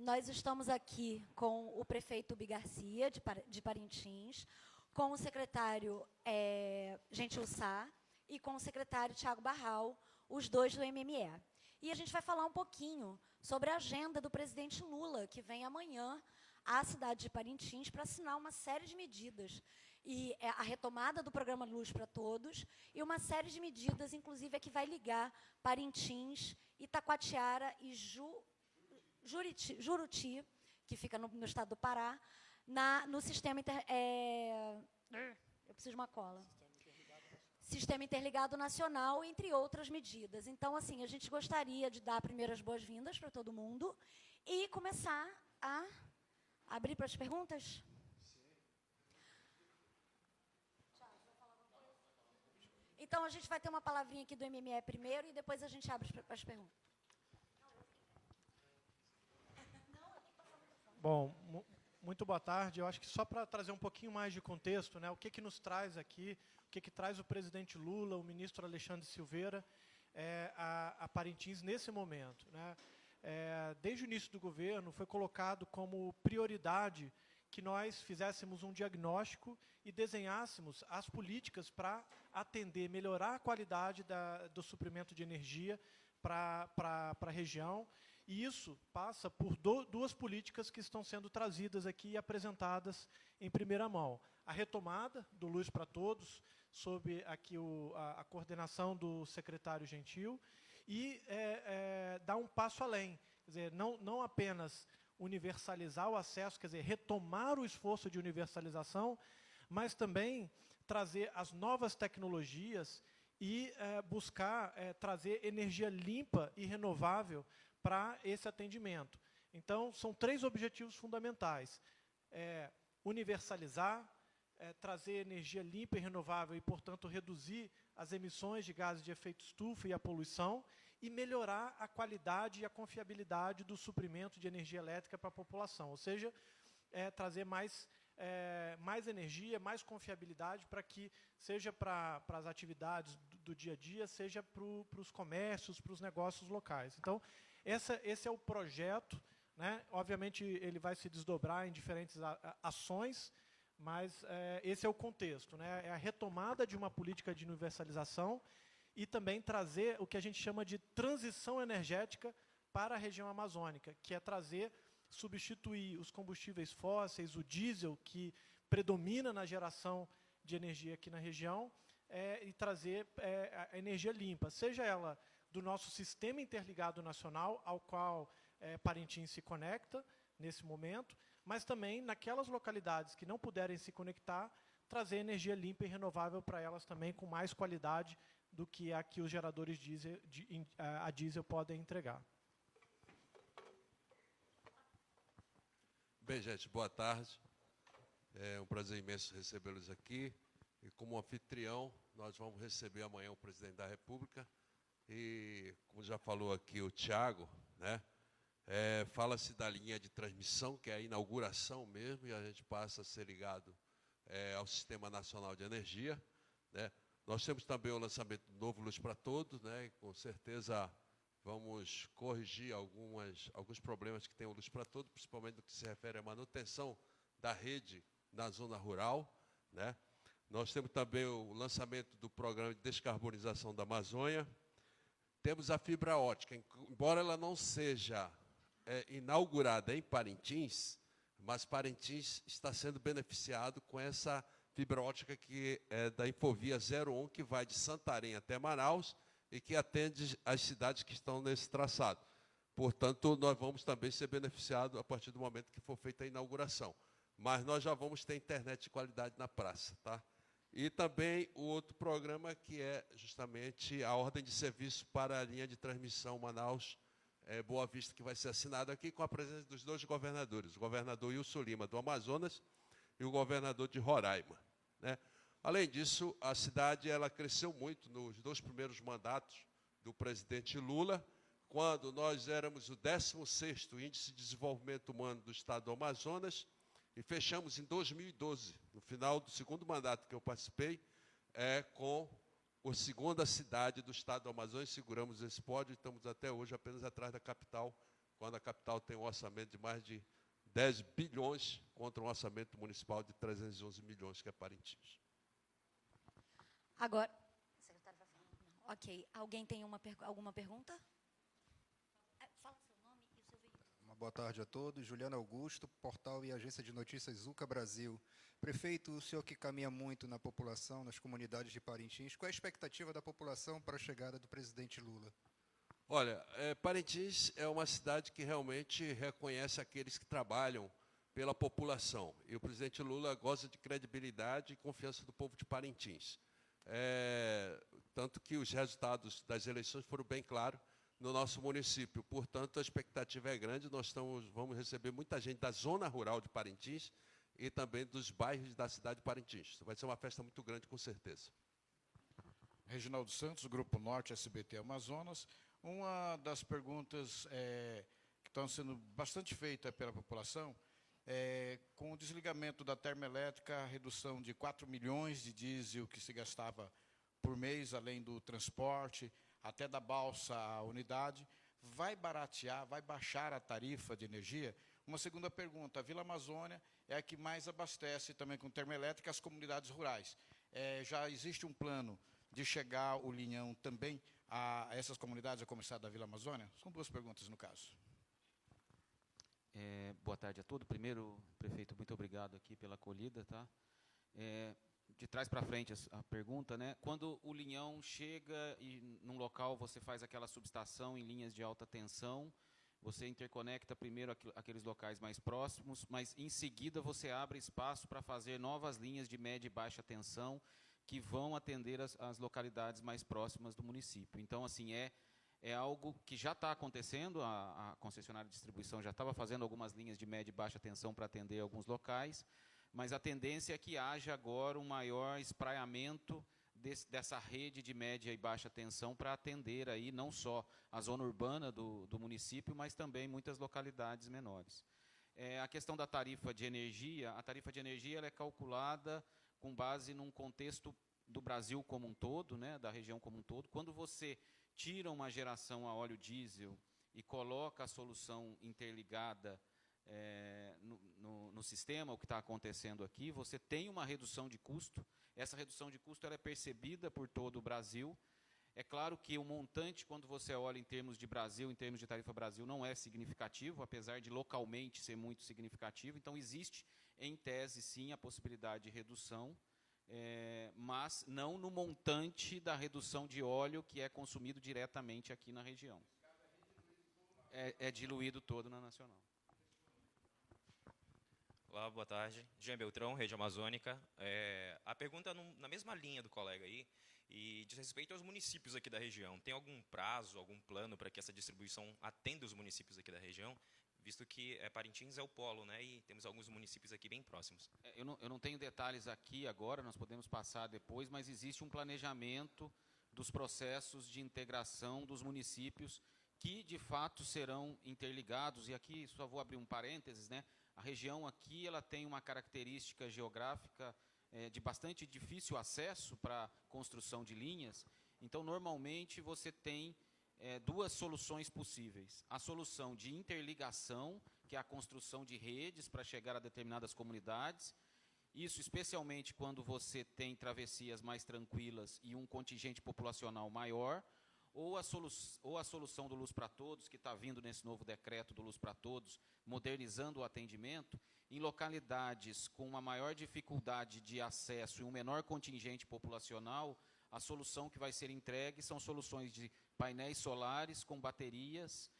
nós estamos aqui com o prefeito Ubi Garcia, de Parintins, com o secretário Gentil Sá e com o secretário Tiago Barral, os dois do MME. E a gente vai falar um pouquinho sobre a agenda do presidente Lula, que vem amanhã à cidade de Parintins para assinar uma série de medidas. E a retomada do programa Luz para Todos e uma série de medidas, inclusive, que vai ligar Parintins, Itacoatiara e Juruti, que fica no estado do Pará, no sistema eu preciso de uma cola. Sistema Interligado Nacional, entre outras medidas. Então, assim, a gente gostaria de dar primeiras boas-vindas para todo mundo e começar a abrir para as perguntas. Então, a gente vai ter uma palavrinha aqui do MME primeiro e depois a gente abre para as perguntas. Bom, muito boa tarde. Eu acho que só para trazer um pouquinho mais de contexto, né, o que nos traz aqui, o que traz o presidente Lula, o ministro Alexandre Silveira, a Parintins nesse momento, né? Desde o início do governo, foi colocado como prioridade que nós fizéssemos um diagnóstico e desenhássemos as políticas para atender, melhorar a qualidade do suprimento de energia para a região. E isso passa por duas políticas que estão sendo trazidas aqui e apresentadas em primeira mão. A retomada do Luz para Todos, sob aqui a coordenação do secretário Gentil, e dar um passo além, quer dizer, não apenas universalizar o acesso, quer dizer, retomar o esforço de universalização, mas também trazer as novas tecnologias e buscar trazer energia limpa e renovável para esse atendimento. Então, são 3 objetivos fundamentais. Universalizar, trazer energia limpa e renovável e, portanto, reduzir as emissões de gases de efeito estufa e a poluição, e melhorar a qualidade e a confiabilidade do suprimento de energia elétrica para a população. Ou seja, trazer mais energia, mais confiabilidade para que, seja para as atividades do dia a dia, seja para os comércios, para os negócios locais. Então, esse é o projeto, né? Obviamente, ele vai se desdobrar em diferentes ações, mas esse é o contexto, né? É a retomada de uma política de universalização e também trazer o que a gente chama de transição energética para a região amazônica, que é substituir os combustíveis fósseis, o diesel, que predomina na geração de energia aqui na região, e trazer a energia limpa, seja ela do nosso sistema interligado nacional, ao qual Parintins se conecta nesse momento, mas também naquelas localidades que não puderem se conectar, trazer energia limpa e renovável para elas também, com mais qualidade do que a que os geradores a diesel podem entregar. Bem, gente, boa tarde. É um prazer imenso recebê-los aqui. E, como anfitrião, nós vamos receber amanhã o presidente da República. E, como já falou aqui o Tiago, né, fala-se da linha de transmissão, que é a inauguração mesmo, e a gente passa a ser ligado ao Sistema Nacional de Energia, né. Nós temos também o lançamento do novo Luz para Todos, né, e com certeza vamos corrigir alguns problemas que tem o Luz para Todos, principalmente no que se refere à manutenção da rede na zona rural, né. Nós temos também o lançamento do programa de descarbonização da Amazônia. Temos a fibra ótica, embora ela não seja inaugurada em Parintins, mas Parintins está sendo beneficiado com essa fibra ótica que é da Infovia 01, que vai de Santarém até Manaus e que atende as cidades que estão nesse traçado. Portanto, nós vamos também ser beneficiados a partir do momento que for feita a inauguração. Mas nós já vamos ter internet de qualidade na praça, tá? E também o outro programa, que é justamente a ordem de serviço para a linha de transmissão Manaus-Boa Vista, que vai ser assinada aqui com a presença dos 2 governadores, o governador Wilson Lima, do Amazonas, e o governador de Roraima, né? Além disso, a cidade cresceu muito nos 2 primeiros mandatos do presidente Lula, quando nós éramos o 16º Índice de Desenvolvimento Humano do Estado do Amazonas, e fechamos em 2012, no final do 2º mandato que eu participei, com a 2ª cidade do Estado do Amazonas. Seguramos esse pódio e estamos até hoje apenas atrás da capital, quando a capital tem um orçamento de mais de 10 bilhões contra um orçamento municipal de 311 milhões, que é Parintins. Agora, secretário vai falar? Não. Ok. Alguém tem alguma pergunta? Fala seu nome e o seu veículo. Uma boa tarde a todos. Juliano Augusto, portal e agência de notícias Zuca Brasil. Prefeito, o senhor que caminha muito na população, nas comunidades de Parintins, qual é a expectativa da população para a chegada do presidente Lula? Olha, Parintins é uma cidade que realmente reconhece aqueles que trabalham pela população. E o presidente Lula goza de credibilidade e confiança do povo de Parintins. Tanto que os resultados das eleições foram bem claros no nosso município. Portanto, a expectativa é grande. Nós vamos receber muita gente da zona rural de Parintins e também dos bairros da cidade de Parintins. Vai ser uma festa muito grande, com certeza. Reginaldo Santos, Grupo Norte, SBT Amazonas. Uma das perguntas que estão sendo bastante feitas pela população com o desligamento da termoelétrica, a redução de 4 milhões de diesel que se gastava por mês, além do transporte, até da balsa à unidade, vai baratear, vai baixar a tarifa de energia? Uma segunda pergunta, a Vila Amazônia é a que mais abastece também com termoelétrica as comunidades rurais. Já existe um plano de chegar o linhão também a essas comunidades, a começar da Vila Amazônia? São duas perguntas no caso. Boa tarde a todos. Primeiro, prefeito, muito obrigado aqui pela acolhida. Tá? De trás para frente a pergunta, né? Quando o linhão chega e num local você faz aquela subestação em linhas de alta tensão, você interconecta primeiro aqueles locais mais próximos, mas em seguida você abre espaço para fazer novas linhas de média e baixa tensão que vão atender as localidades mais próximas do município. Então, assim, é algo que já está acontecendo, a concessionária de distribuição já estava fazendo algumas linhas de média e baixa tensão para atender alguns locais, mas a tendência é que haja agora um maior espraiamento dessa rede de média e baixa tensão para atender aí não só a zona urbana do município, mas também muitas localidades menores. A questão da tarifa de energia, a tarifa de energia ela é calculada com base num contexto do Brasil como um todo, né, da região como um todo. Quando você tira uma geração a óleo diesel e coloca a solução interligada no sistema, o que está acontecendo aqui, você tem uma redução de custo. Essa redução de custo ela é percebida por todo o Brasil. É claro que o montante, quando você olha em termos de Brasil, em termos de tarifa Brasil, não é significativo, apesar de localmente ser muito significativo. Então, existe, em tese, sim, a possibilidade de redução, mas não no montante da redução de óleo que é consumido diretamente aqui na região. É diluído todo na nacional. Olá, boa tarde. Jean Beltrão, Rede Amazônica. A pergunta na mesma linha do colega aí, e diz respeito aos municípios aqui da região. Tem algum prazo, algum plano para que essa distribuição atenda os municípios aqui da região? Visto que Parintins é o polo, né, e temos alguns municípios aqui bem próximos. Eu não tenho detalhes aqui agora, nós podemos passar depois, mas existe um planejamento dos processos de integração dos municípios que, de fato, serão interligados. E aqui, só vou abrir um parênteses, né? A região aqui ela tem uma característica geográfica de bastante difícil acesso para a construção de linhas. Então, normalmente, você tem duas soluções possíveis. A solução de interligação, que é a construção de redes para chegar a determinadas comunidades. Isso especialmente quando você tem travessias mais tranquilas e um contingente populacional maior. Ou a solução do Luz para Todos, que está vindo nesse novo decreto do Luz para Todos, modernizando o atendimento, em localidades com uma maior dificuldade de acesso e um menor contingente populacional, a solução que vai ser entregue são soluções de painéis solares com baterias,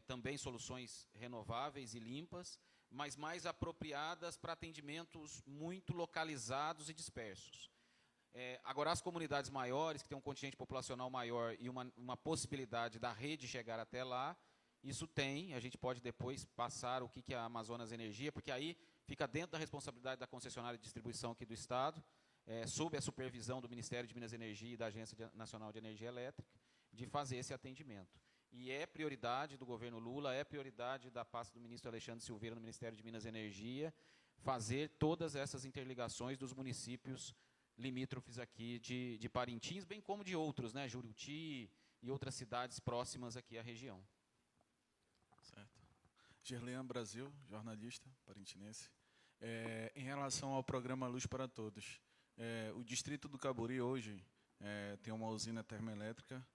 também soluções renováveis e limpas, mas mais apropriadas para atendimentos muito localizados e dispersos. Agora, as comunidades maiores, que têm um contingente populacional maior e uma possibilidade da rede chegar até lá, isso tem, a gente pode depois passar o que é a Amazonas Energia, porque aí fica dentro da responsabilidade da concessionária de distribuição aqui do Estado, sob a supervisão do Ministério de Minas e Energia e da Agência Nacional de Energia Elétrica, de fazer esse atendimento. E é prioridade do governo Lula, é prioridade da pasta do ministro Alexandre Silveira no Ministério de Minas e Energia, fazer todas essas interligações dos municípios limítrofes aqui de Parintins, bem como de outros, né, Juruti e outras cidades próximas aqui à região. Certo. Gerlean Brasil, jornalista parintinense. Em relação ao programa Luz para Todos, o distrito do Caburi hoje tem uma usina termoelétrica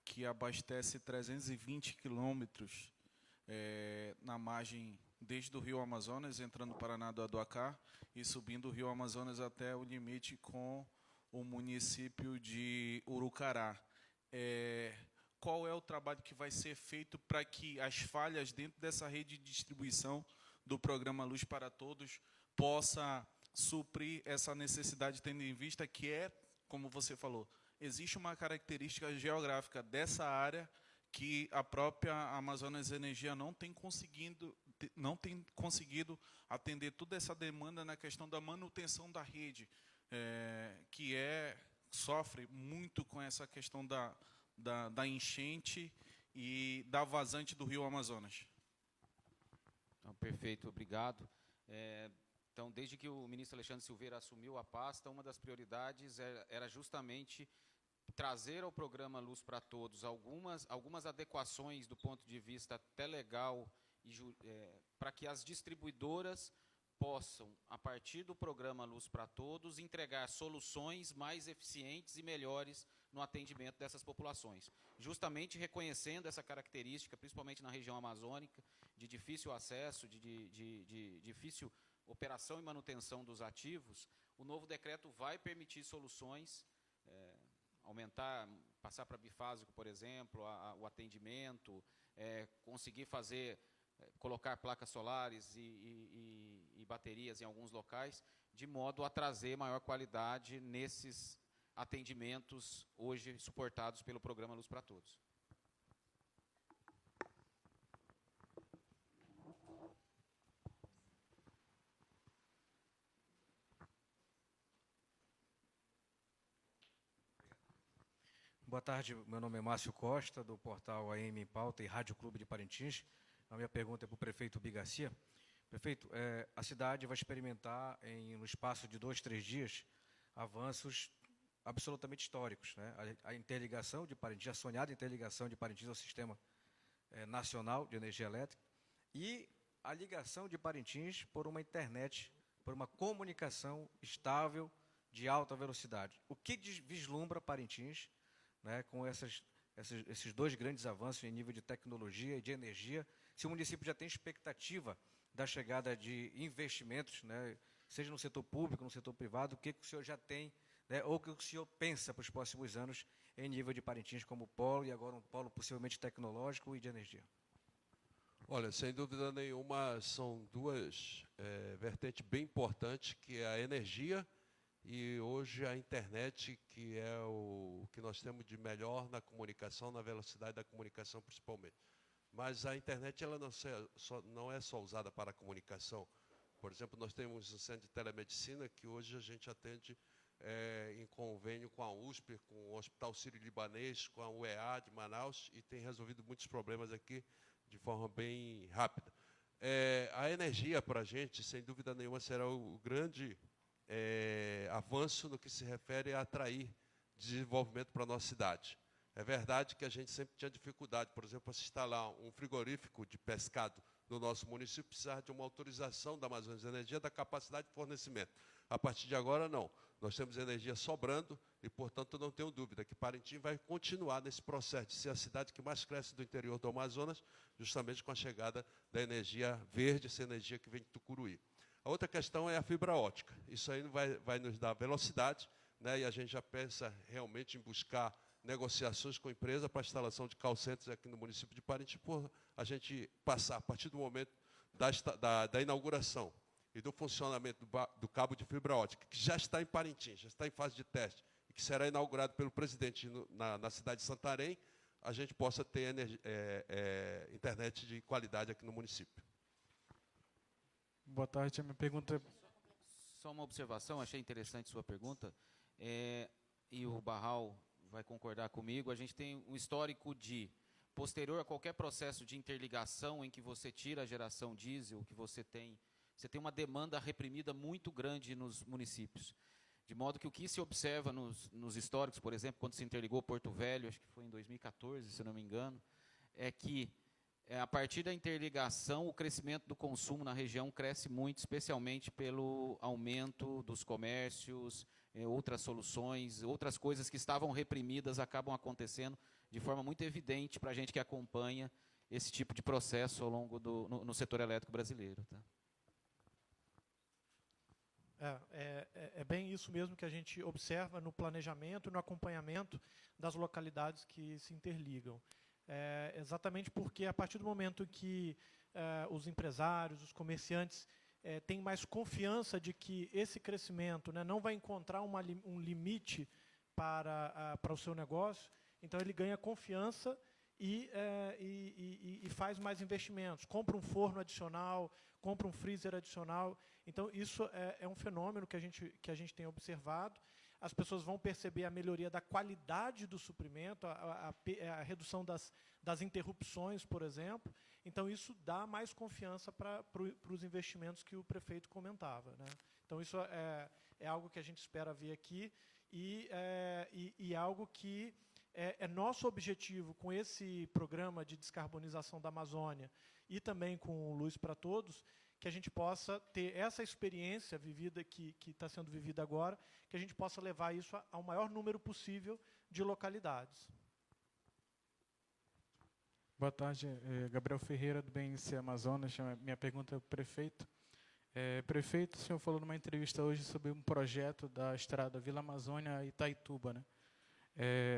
que abastece 320 quilômetros na margem desde o Rio Amazonas, entrando no Paraná do Adoacá e subindo o Rio Amazonas até o limite com o município de Urucará. Qual é o trabalho que vai ser feito para que as falhas dentro dessa rede de distribuição do programa Luz para Todos possa suprir essa necessidade, tendo em vista que como você falou, existe uma característica geográfica dessa área que a própria Amazonas Energia não tem conseguido atender toda essa demanda na questão da manutenção da rede, que sofre muito com essa questão da enchente e da vazante do Rio Amazonas. Então, perfeito, obrigado. Então, desde que o ministro Alexandre Silveira assumiu a pasta, uma das prioridades era justamente trazer ao programa Luz para Todos algumas adequações do ponto de vista até legal, para que as distribuidoras possam, a partir do programa Luz para Todos, entregar soluções mais eficientes e melhores no atendimento dessas populações. Justamente reconhecendo essa característica, principalmente na região amazônica, de difícil acesso, de difícil operação e manutenção dos ativos, o novo decreto vai permitir soluções, passar para bifásico, por exemplo, o atendimento, conseguir colocar placas solares e baterias em alguns locais, de modo a trazer maior qualidade nesses atendimentos hoje suportados pelo programa Luz para Todos. Boa tarde, meu nome é Márcio Costa, do portal AM em Pauta e Rádio Clube de Parintins. A minha pergunta é para o prefeito Bigarcia. Prefeito, a cidade vai experimentar, no espaço de 2, 3 dias, avanços absolutamente históricos, né? A interligação de Parintins, a sonhada interligação de Parintins ao Sistema Nacional de Energia Elétrica e a ligação de Parintins por uma internet, por uma comunicação estável de alta velocidade. O que vislumbra Parintins, né, com esses 2 grandes avanços em nível de tecnologia e de energia, se o município já tem expectativa da chegada de investimentos, né, seja no setor público, no setor privado, o que o senhor já tem, né, ou o que o senhor pensa para os próximos anos em nível de Parintins como polo, e agora um polo possivelmente tecnológico e de energia? Olha, sem dúvida nenhuma, são 2 vertentes bem importantes, que é a energia e hoje a internet, que é o que nós temos de melhor na comunicação, na velocidade da comunicação principalmente. Mas a internet ela não é só usada para a comunicação. Por exemplo, nós temos um centro de telemedicina que hoje a gente atende em convênio com a USP, com o Hospital Sírio-Libanês, com a UEA de Manaus, e tem resolvido muitos problemas aqui de forma bem rápida. A energia para a gente, sem dúvida nenhuma, será o grande avanço no que se refere a atrair desenvolvimento para a nossa cidade. É verdade que a gente sempre tinha dificuldade, por exemplo, para se instalar um frigorífico de pescado no nosso município, precisar de uma autorização da Amazonas Energia da capacidade de fornecimento. A partir de agora, não. Nós temos energia sobrando e, portanto, não tenho dúvida que Parintins vai continuar nesse processo de ser a cidade que mais cresce do interior do Amazonas, justamente com a chegada da energia verde, essa energia que vem de Tucuruí. A outra questão é a fibra ótica. Isso aí vai nos dar velocidade, né, e a gente já pensa realmente em buscar negociações com a empresa para a instalação de call centers aqui no município de Parintins, por a gente passar, a partir do momento da inauguração e do funcionamento do cabo de fibra ótica, que já está em Parintins, já está em fase de teste, e que será inaugurado pelo presidente na cidade de Santarém, a gente possa ter internet de qualidade aqui no município. Boa tarde, a minha pergunta... Só uma observação, achei interessante sua pergunta, e o Barral vai concordar comigo. A gente tem um histórico de, posterior a qualquer processo de interligação em que você tira a geração diesel, que você tem uma demanda reprimida muito grande nos municípios. De modo que o que se observa nos históricos, por exemplo, quando se interligou Porto Velho, acho que foi em 2014, se não me engano, é que a partir da interligação, o crescimento do consumo na região cresce muito, especialmente pelo aumento dos comércios, outras soluções, outras coisas que estavam reprimidas acabam acontecendo de forma muito evidente para a gente que acompanha esse tipo de processo ao longo no setor elétrico brasileiro. Tá? É bem isso mesmo que a gente observa no planejamento e no acompanhamento das localidades que se interligam. Exatamente porque, a partir do momento que os empresários, os comerciantes têm mais confiança de que esse crescimento, né, não vai encontrar um limite para o seu negócio, então ele ganha confiança e faz mais investimentos, compra um forno adicional, compra um freezer adicional. Então, isso é um fenômeno que a gente tem observado. As pessoas vão perceber a melhoria da qualidade do suprimento, a redução das interrupções, por exemplo. Então, isso dá mais confiança para os investimentos que o prefeito comentava, né? Então, isso é algo que a gente espera ver aqui e algo que é nosso objetivo com esse programa de descarbonização da Amazônia e também com o Luz para Todos, que a gente possa ter essa experiência vivida que está sendo vivida agora, que a gente possa levar isso ao maior número possível de localidades. Boa tarde, Gabriel Ferreira, do BNC Amazonas. Minha pergunta é para o prefeito. Prefeito, o senhor falou numa entrevista hoje sobre um projeto da estrada Vila Amazônia a Itaituba, né?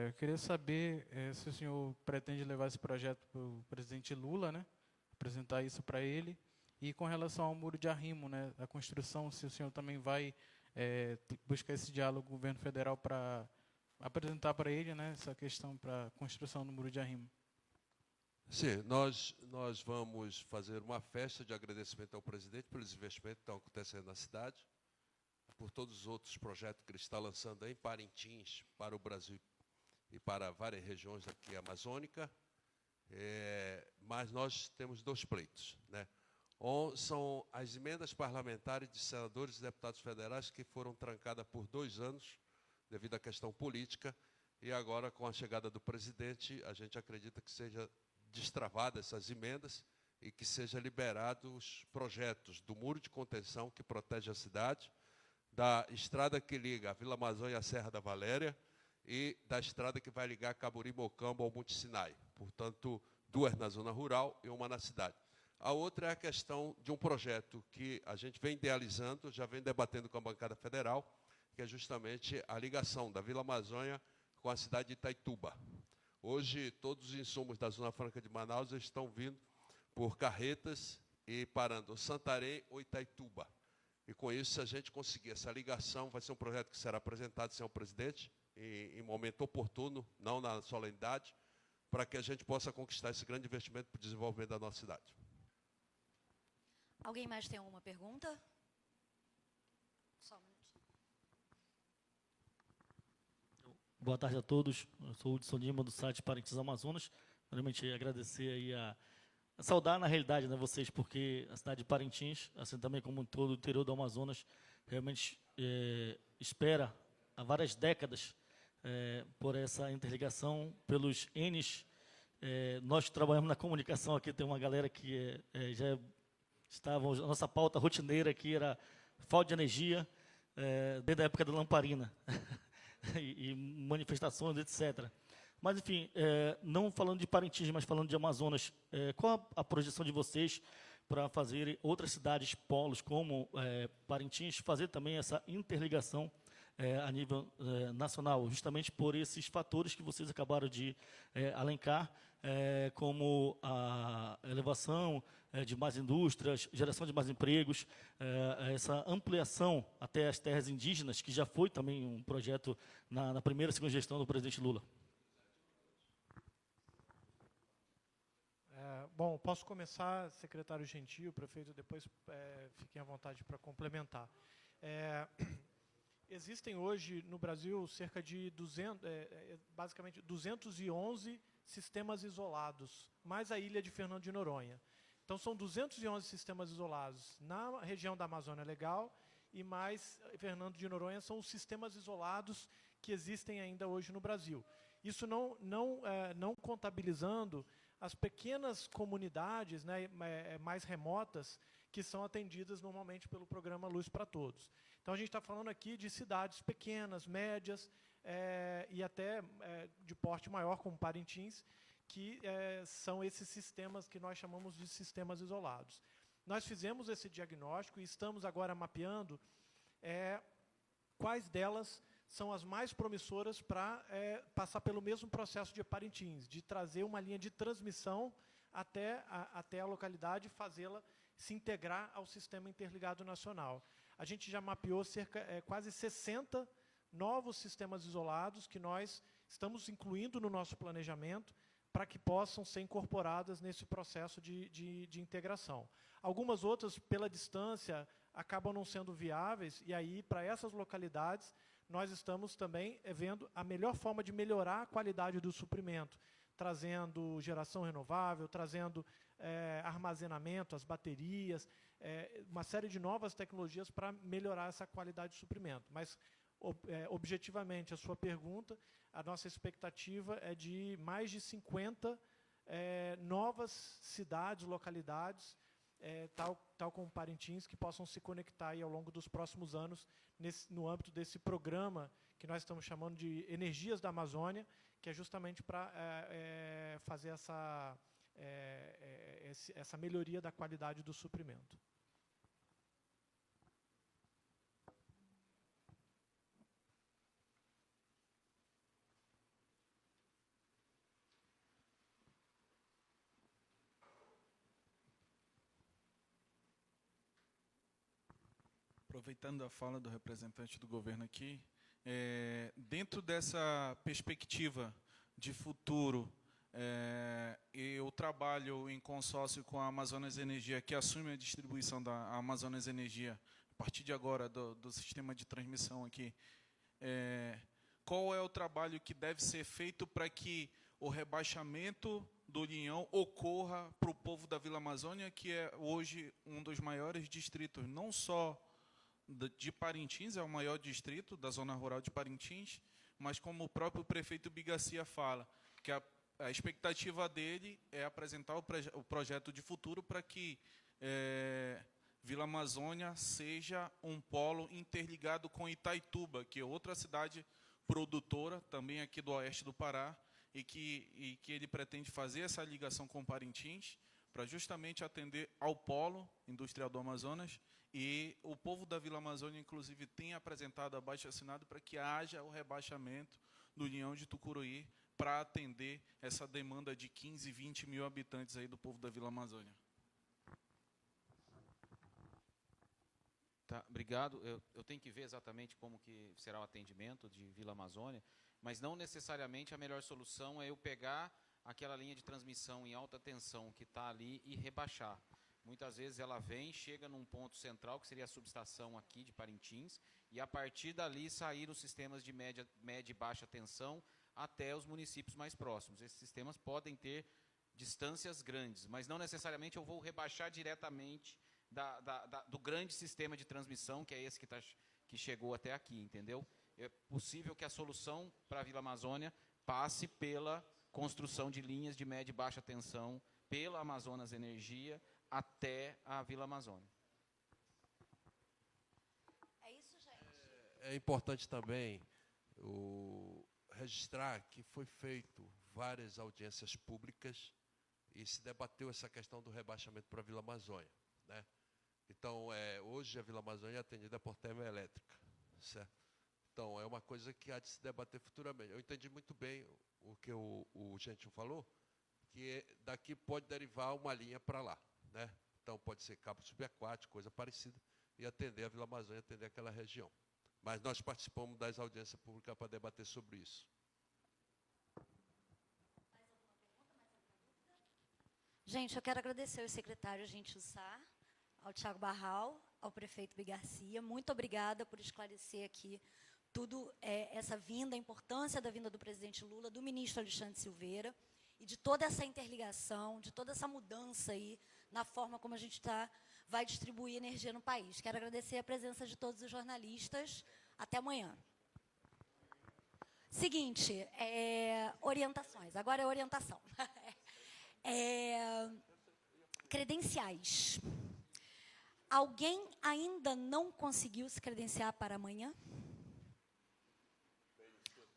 Eu queria saber se o senhor pretende levar esse projeto para o presidente Lula, né? Apresentar isso para ele. E com relação ao muro de arrimo, né, a construção, se o senhor também vai buscar esse diálogo com o governo federal para apresentar para ele, né, essa questão para a construção do muro de arrimo. Sim, nós vamos fazer uma festa de agradecimento ao presidente pelos investimentos que estão acontecendo na cidade, por todos os outros projetos que ele está lançando em Parintins, para o Brasil e para várias regiões aqui amazônicas. Mas nós temos dois pleitos, né? São as emendas parlamentares de senadores e deputados federais que foram trancadas por 2 anos, devido à questão política, e agora, com a chegada do presidente, a gente acredita que seja destravada essas emendas e que seja liberados os projetos do muro de contenção que protege a cidade, da estrada que liga a Vila Amazônia e a Serra da Valéria e da estrada que vai ligar Caburi-Mocambo ao Monte Sinai. Portanto, 2 na zona rural e 1 na cidade. A outra é a questão de um projeto que a gente vem idealizando, já vem debatendo com a bancada federal, que é justamente a ligação da Vila Amazônia com a cidade de Itaituba. Hoje, todos os insumos da Zona Franca de Manaus estão vindo por carretas e parando ou Santarém ou Itaituba. E com isso, se a gente conseguir essa ligação, vai ser um projeto que será apresentado, senhor presidente, em momento oportuno, não na solenidade, para que a gente possa conquistar esse grande investimento para o desenvolvimento da nossa cidade. Alguém mais tem alguma pergunta? Só um minutinho. Boa tarde a todos. Eu sou o Hudson Lima, do site Parintins Amazonas. Realmente agradecer aí a saudar, na realidade, né, vocês, porque a cidade de Parintins, assim também como todo o interior do Amazonas, realmente espera há várias décadas por essa interligação, pelos Ns. Nós trabalhamos na comunicação aqui, tem uma galera que já estavam, a nossa pauta rotineira aqui era falta de energia, desde a época da lamparina, e manifestações, etc. Mas, enfim, não falando de Parintins, mas falando de Amazonas, qual a projeção de vocês para fazer outras cidades polos como Parintins, fazer também essa interligação a nível nacional, justamente por esses fatores que vocês acabaram de alencar, como a elevação de mais indústrias, geração de mais empregos, essa ampliação até as terras indígenas, que já foi também um projeto na primeira e segunda gestão do presidente Lula. Bom, posso começar, secretário Gentil, prefeito, depois fiquem à vontade para complementar. Existem hoje no Brasil cerca de basicamente 211 sistemas isolados, mais a ilha de Fernando de Noronha. Então, são 211 sistemas isolados na região da Amazônia Legal e mais Fernando de Noronha são os sistemas isolados que existem ainda hoje no Brasil. Isso não contabilizando as pequenas comunidades, né, mais remotas, que são atendidas normalmente pelo programa Luz para Todos. Então, a gente está falando aqui de cidades pequenas, médias, e até de porte maior, como Parintins, que são esses sistemas que nós chamamos de sistemas isolados. Nós fizemos esse diagnóstico e estamos agora mapeando quais delas são as mais promissoras para passar pelo mesmo processo de Parintins, de trazer uma linha de transmissão até a localidade e fazê-la se integrar ao Sistema Interligado Nacional. A gente já mapeou quase 60 novos sistemas isolados que nós estamos incluindo no nosso planejamento para que possam ser incorporadas nesse processo de integração. Algumas outras, pela distância, acabam não sendo viáveis, e aí, para essas localidades, nós estamos também vendo a melhor forma de melhorar a qualidade do suprimento, trazendo geração renovável, trazendo armazenamento, as baterias, uma série de novas tecnologias para melhorar essa qualidade de suprimento. Mas, objetivamente, a sua pergunta, a nossa expectativa é de mais de 50 novas cidades, localidades, tal como Parintins, que possam se conectar aí ao longo dos próximos anos no âmbito desse programa que nós estamos chamando de Energias da Amazônia, que é justamente para fazer essa melhoria da qualidade do suprimento. Aproveitando a fala do representante do governo aqui, dentro dessa perspectiva de futuro, eu trabalho em consórcio com a Amazonas Energia, que assume a distribuição da Amazonas Energia, a partir de agora, do sistema de transmissão aqui. Qual é o trabalho que deve ser feito para que o rebaixamento do Linhão ocorra para o povo da Vila Amazônia, que é hoje um dos maiores distritos, não só de Parintins, é o maior distrito da zona rural de Parintins, mas como o próprio prefeito Bigacia fala, que a expectativa dele é apresentar o projeto de futuro para que Vila Amazônia seja um polo interligado com Itaituba, que é outra cidade produtora, também aqui do oeste do Pará, e que ele pretende fazer essa ligação com Parintins, para justamente atender ao polo industrial do Amazonas, e o povo da Vila Amazônia, inclusive, tem apresentado abaixo-assinado para que haja o rebaixamento do Linhão de Tucuruí para atender essa demanda de 15, 20 mil habitantes aí do povo da Vila Amazônia. Tá, obrigado. Eu tenho que ver exatamente como que será o atendimento de Vila Amazônia, mas não necessariamente a melhor solução é eu pegar aquela linha de transmissão em alta tensão que está ali e rebaixar. Muitas vezes ela vem, chega num ponto central, que seria a subestação aqui de Parintins, e a partir dali sair os sistemas de média e baixa tensão até os municípios mais próximos. Esses sistemas podem ter distâncias grandes, mas não necessariamente eu vou rebaixar diretamente do grande sistema de transmissão, que é esse que chegou até aqui, entendeu? É possível que a solução para a Vila Amazônia passe pela construção de linhas de média e baixa tensão pela Amazonas Energia até a Vila Amazônia. É isso, gente. É importante também registrar que foi feito várias audiências públicas e se debateu essa questão do rebaixamento para a Vila Amazônia, né? Então, hoje a Vila Amazônia é atendida por termoelétrica, certo? Então, é uma coisa que há de se debater futuramente. Eu entendi muito bem o que o Gentil falou, que daqui pode derivar uma linha para lá, né? Então, pode ser cabo subaquático, coisa parecida, e atender a Vila Amazônia, atender aquela região. Mas nós participamos das audiências públicas para debater sobre isso. Gente, eu quero agradecer ao secretário Gentil Sá, ao Tiago Barral, ao prefeito Bigarcia. Muito obrigada por esclarecer aqui tudo essa vinda, a importância da vinda do presidente Lula, do ministro Alexandre Silveira, e de toda essa interligação, de toda essa mudança aí na forma como a gente vai distribuir energia no país. Quero agradecer a presença de todos os jornalistas. Até amanhã. Seguinte, orientações. Agora é orientação. Credenciais. Alguém ainda não conseguiu se credenciar para amanhã?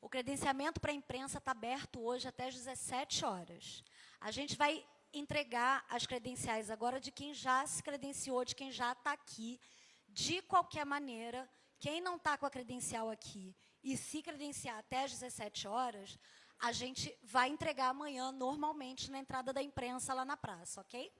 O credenciamento para a imprensa está aberto hoje até às 17 horas. A gente vai entregar as credenciais agora de quem já se credenciou, de quem já está aqui. De qualquer maneira, quem não está com a credencial aqui e se credenciar até às 17 horas, a gente vai entregar amanhã, normalmente, na entrada da imprensa lá na praça, ok?